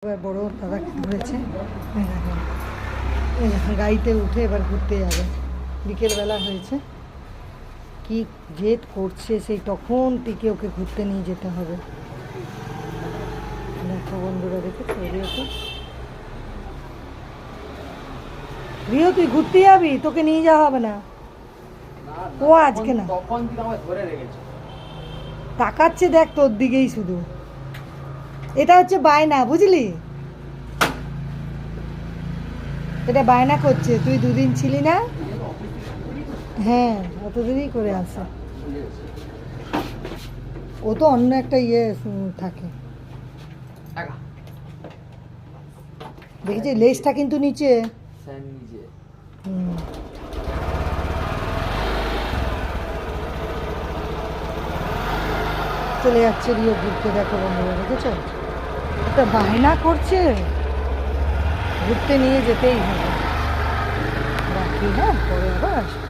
এবার বড় দাদা ধরেছে, গাড়িতে উঠে এবার ঘুরতে যাবে। বিকেলবেলা হয়েছে, কি জেদ করছে সেই তখন থেকে ওকে ঘুরতে নিয়ে যেতে হবে। দেখো বন্ধুরা, দেখেছো রিওকে, রিও তুই ঘুরতে যাবি, তোকে নিয়ে যাওয়া হবে না। ও আজকে না, তাকাচ্ছে দেখ তোর দিকেই শুধু। এটা হচ্ছে বায়না, বুঝলি, এটা বায়না করছে। তুই দুদিন ছিলি না, হ্যাঁ অতদিনই করে আসে। ও তো অন্য একটা থাকে। দেখেছি লেজটা কিন্তু নিচে। চলে যাচ্ছে রিও ঘুরতে, দেখো বন্ধুরা দেখেছো, একটা বায়না করছে, ঘুরতে নিয়ে যেতেই হবে। রাখি, হ্যাঁ, পরে আবার আসবো।